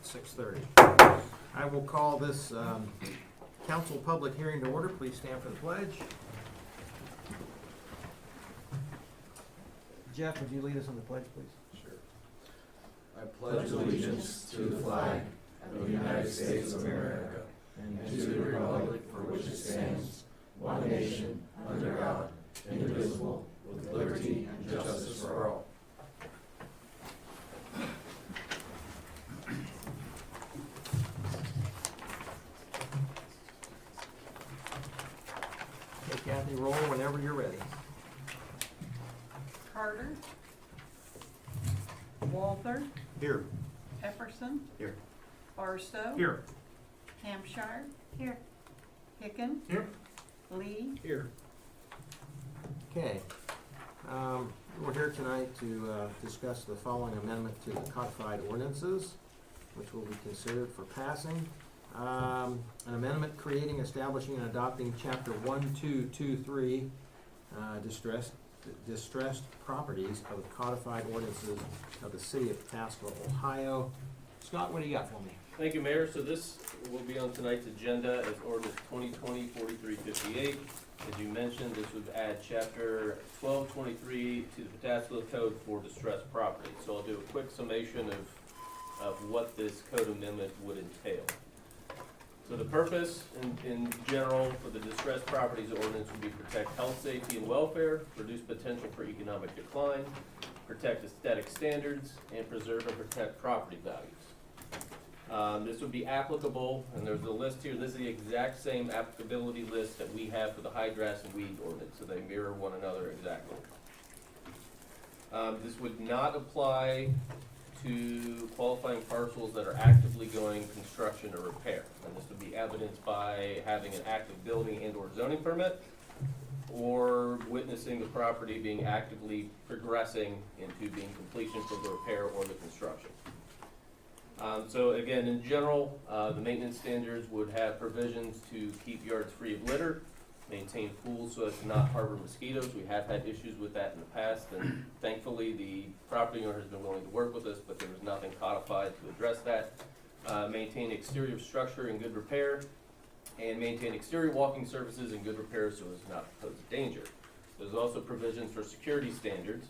6:30. I will call this council public hearing to order. Please stand for the pledge. Jeff, would you lead us on the pledge, please? Sure. I pledge allegiance to the flag of the United States of America and to the republic for which it stands, one nation, under God, indivisible, with liberty and justice for all. Okay, Kathy, roll whenever you're ready. Carter. Walther. Here. Epperson. Here. Barstow. Here. Hampshire. Here. Hicken. Here. Lee. Here. Okay. We're here tonight to discuss the following amendment to the codified ordinances, which will be considered for passing. An amendment creating, establishing, and adopting Chapter 1223, distressed properties of the codified ordinances of the city of Pataskala, Ohio. Scott, what do you got for me? Thank you, Mayor. So this will be on tonight's agenda as ordinance 2020-4358. As you mentioned, this would add chapter 1223 to the Pataskala Code for distressed property. So I'll do a quick summation of what this code amendment would entail. So the purpose in general for the distressed properties ordinance would be protect health, safety, and welfare, reduce potential for economic decline, protect aesthetic standards, and preserve and protect property values. This would be applicable, and there's a list here. This is the exact same applicability list that we have for the high grass and weed ordinance, so they mirror one another exactly. This would not apply to qualifying parcels that are actively going construction or repair. And this would be evidenced by having an active building and or zoning permit, or witnessing the property being actively progressing into being completion for the repair or the construction. So again, in general, the maintenance standards would have provisions to keep yards free of litter, maintain pools so as to not harbor mosquitoes. We have had issues with that in the past, and thankfully the property owner has been willing to work with us, but there was nothing codified to address that. Maintain exterior structure in good repair, and maintain exterior walking surfaces in good repair so as not to pose danger. There's also provisions for security standards,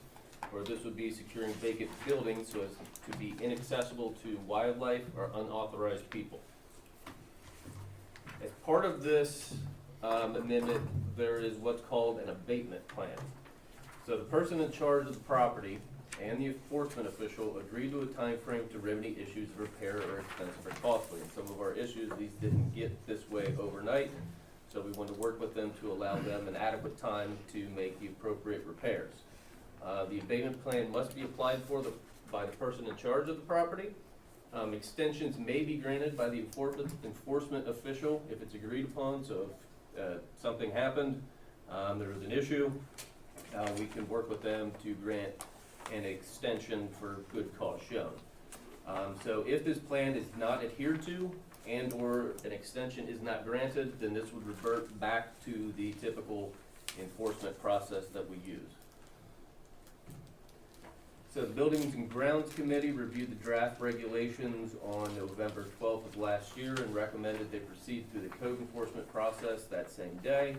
where this would be securing vacant buildings so as to be inaccessible to wildlife or unauthorized people. As part of this amendment, there is what's called an abatement plan. So the person in charge of the property and the enforcement official agree to a time frame to remedy issues of repair or expensive or costly. And some of our issues, these didn't get this way overnight, so we want to work with them to allow them an adequate time to make the appropriate repairs. The abatement plan must be applied for by the person in charge of the property. Extensions may be granted by the enforcement official if it's agreed upon. So if something happened, there was an issue, we can work with them to grant an extension for good cause shown. So if this plan is not adhered to and or an extension is not granted, then this would revert back to the typical enforcement process that we use. So the Buildings and Grounds Committee reviewed the draft regulations on November 12th of last year and recommended they proceed through the code enforcement process that same day.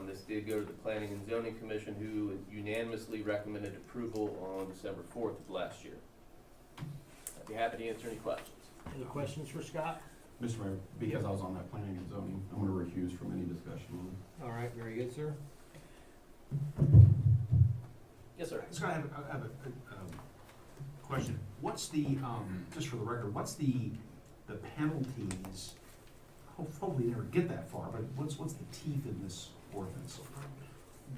This did go to the Planning and Zoning Commission, who unanimously recommended approval on December 4th of last year. I'd be happy to answer any questions. Any questions for Scott? Mr. Mayor, because I was on that planning and zoning, I'm going to recuse from any discussion on it. All right, very good, sir. Yes, sir. Scott, I have a question. What's the, just for the record, what's the penalties? Hopefully you never get that far, but what's the teeth in this ordinance?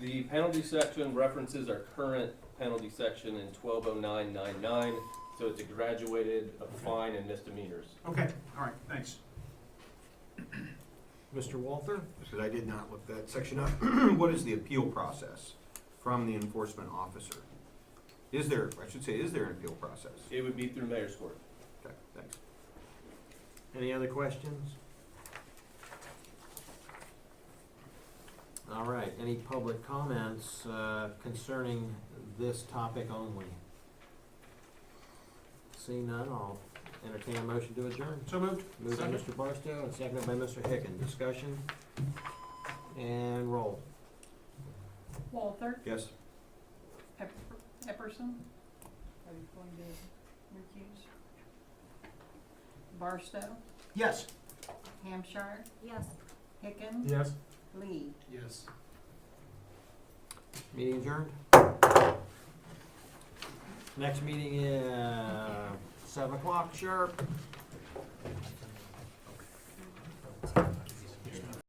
The penalty section references our current penalty section in 120999, so it's a graduated fine and misdemeanors. Okay, all right, thanks. Mr. Walther? Because I did not look that section up. What is the appeal process from the enforcement officer? Is there an appeal process? It would be through mayor's court. Okay, thanks. Any other questions? All right, any public comments concerning this topic only? Seeing none, I'll entertain a motion to adjourn. So moved. Moved by Second. Mr. Barstow and seconded by Mr. Hicken. Discussion and roll. Walther, Yes. Epperson. Are you going to recuse? Barstow, Yes. Hampshire, Yes. Hicken, Yes. Lee. Yes. Meeting adjourned. Next meeting is 7 o'clock sharp.